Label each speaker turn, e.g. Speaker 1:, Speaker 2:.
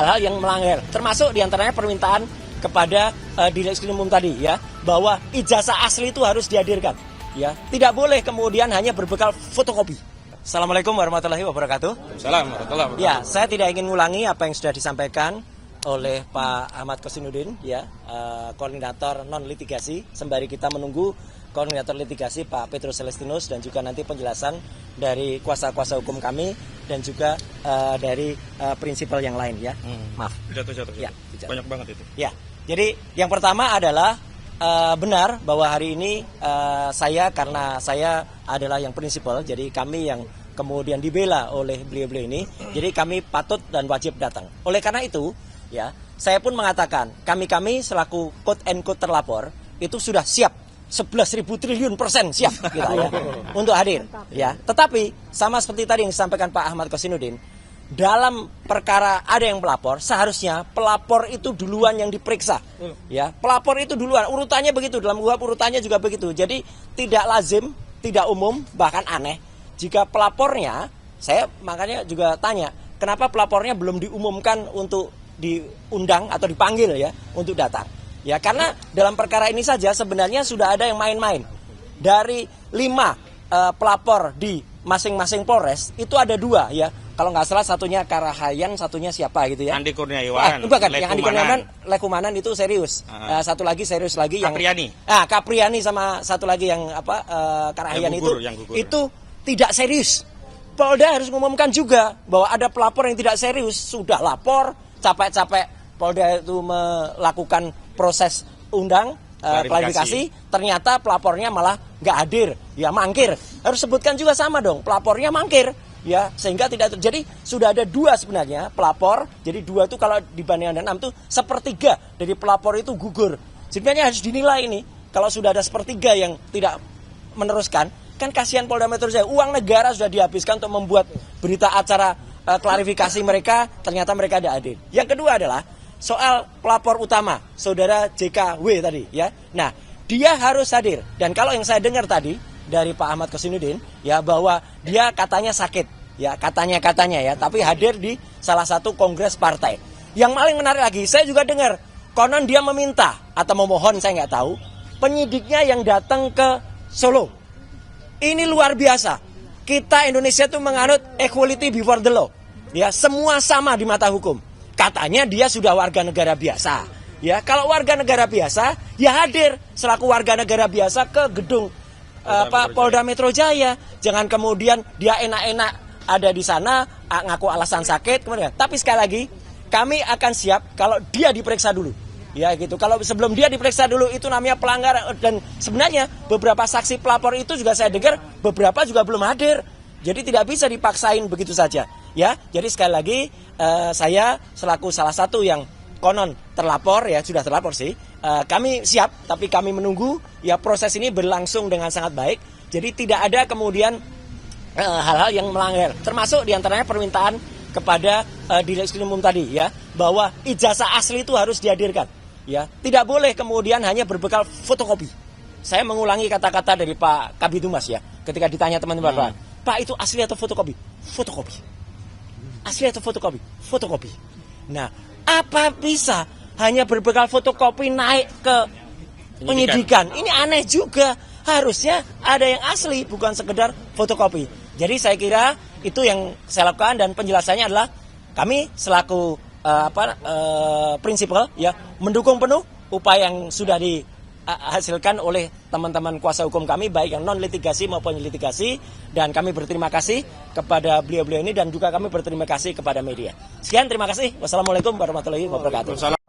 Speaker 1: hal-hal yang melanggar, termasuk diantaranya permintaan kepada Direksi Umum tadi ya, bahwa ijazah asli itu harus dihadirkan ya, tidak boleh kemudian hanya berbekal fotokopi. Assalamualaikum warahmatullahi wabarakatuh.
Speaker 2: Assalamualaikum warahmatullahi wabarakatuh.
Speaker 1: Ya, saya tidak ingin ngulangi apa yang sudah disampaikan oleh Pak Ahmad Kosinudin ya, koordinator non litigasi, sembari kita menunggu koordinator litigasi Pak Petrus Celestinus dan juga nanti penjelasan dari kuasa-kuasa hukum kami dan juga dari prinsipal yang lain ya. Maaf.
Speaker 2: Jatuh.
Speaker 1: Ya,
Speaker 2: banyak banget itu.
Speaker 1: Ya. Jadi yang pertama adalah benar bahwa hari ini karena saya adalah yang prinsipal, jadi kami yang kemudian dibela oleh beliau-beliau ini, jadi kami patut dan wajib datang. Oleh karena itu, ya, saya pun mengatakan kami selaku quote and quote terlapor itu sudah siap 11.000 triliun % siap kita ya untuk hadir ya. Tetapi sama seperti tadi yang disampaikan Pak Ahmad Kosinudin, dalam perkara ada yang pelapor, seharusnya pelapor itu duluan yang diperiksa ya. Pelapor itu duluan, urutannya begitu, dalam KUHP urutannya juga begitu. Jadi tidak lazim, tidak umum, bahkan aneh jika pelapornya, saya makanya juga tanya, kenapa pelapornya belum diumumkan untuk diundang atau dipanggil ya untuk datang. Ya, karena dalam perkara ini saja sebenarnya sudah ada yang main-main. Dari 5 pelapor di masing-masing Polres itu ada 2 ya. Kalau nggak salah satunya Karahayan, satunya siapa gitu ya.
Speaker 2: Andi Kurniawan.
Speaker 1: Bukan, yang Andi Kurniawan, Lekumanan itu serius. Satu lagi serius lagi yang
Speaker 2: Kapriani.
Speaker 1: Kapriani sama satu lagi yang Karahayan
Speaker 2: yang gugur.
Speaker 1: Itu tidak serius. Polda harus mengumumkan juga bahwa ada pelapor yang tidak serius, sudah lapor, capek-capek Polda itu melakukan proses klarifikasi, ternyata pelapornya malah nggak hadir, ya mangkir. Harus sebutkan juga sama dong, pelapornya mangkir, ya sehingga tidak terjadi. Sudah ada 2 sebenarnya pelapor, jadi 2 itu kalau dibandingkan dengan 6 itu 1/3 dari pelapor itu gugur. Sebenarnya harus dinilai ini, kalau sudah ada 1/3 yang tidak meneruskan, kan kasihan Polda Metro Jaya, uang negara sudah dihabiskan untuk membuat berita acara klarifikasi mereka, ternyata mereka tidak hadir. Yang kedua adalah soal pelapor utama, saudara JKW tadi ya. Nah, dia harus hadir. Dan kalau yang saya dengar tadi dari Pak Ahmad Kosinudin ya, bahwa dia katanya sakit ya, katanya ya, tapi hadir di salah satu kongres partai. Yang paling menarik lagi, saya juga dengar konon dia meminta atau memohon, saya nggak tahu, penyidiknya yang datang ke Solo. Ini luar biasa. Kita Indonesia itu menganut equality before the law. Ya, semua sama di mata hukum. Katanya dia sudah warga negara biasa. Ya, kalau warga negara biasa, ya hadir selaku warga negara biasa ke gedung Polda Metro Jaya. Jangan kemudian dia enak-enak ada di sana ngaku alasan sakit kemudian. Tapi sekali lagi, kami akan siap kalau dia diperiksa dulu. Ya gitu. Kalau sebelum dia diperiksa dulu itu namanya pelanggaran, dan sebenarnya beberapa saksi pelapor itu juga saya dengar beberapa juga belum hadir. Jadi tidak bisa dipaksain begitu saja. Ya, jadi sekali lagi saya selaku salah satu yang konon terlapor ya, sudah terlapor sih. Kami siap, tapi kami menunggu ya proses ini berlangsung dengan sangat baik. Jadi tidak ada kemudian hal-hal yang melanggar, termasuk diantaranya permintaan kepada Direksi Umum tadi ya, bahwa ijazah asli itu harus dihadirkan. Ya, tidak boleh kemudian hanya berbekal fotokopi. Saya mengulangi kata-kata dari Pak Kabid Humas ya, ketika ditanya teman-teman, Pak itu asli atau fotokopi? Fotokopi. Asli atau fotokopi? Fotokopi. Nah, apa bisa hanya berbekal fotokopi naik ke penyidikan? Ini aneh juga. Harusnya ada yang asli, bukan sekedar fotokopi. Jadi saya kira itu yang saya lakukan, dan penjelasannya adalah kami selaku prinsipal ya mendukung penuh upaya yang sudah dihasilkan oleh teman-teman kuasa hukum kami, baik yang non litigasi maupun litigasi, dan kami berterima kasih kepada beliau-beliau ini, dan juga kami berterima kasih kepada media. Sekian, terima kasih. Wassalamualaikum warahmatullahi wabarakatuh.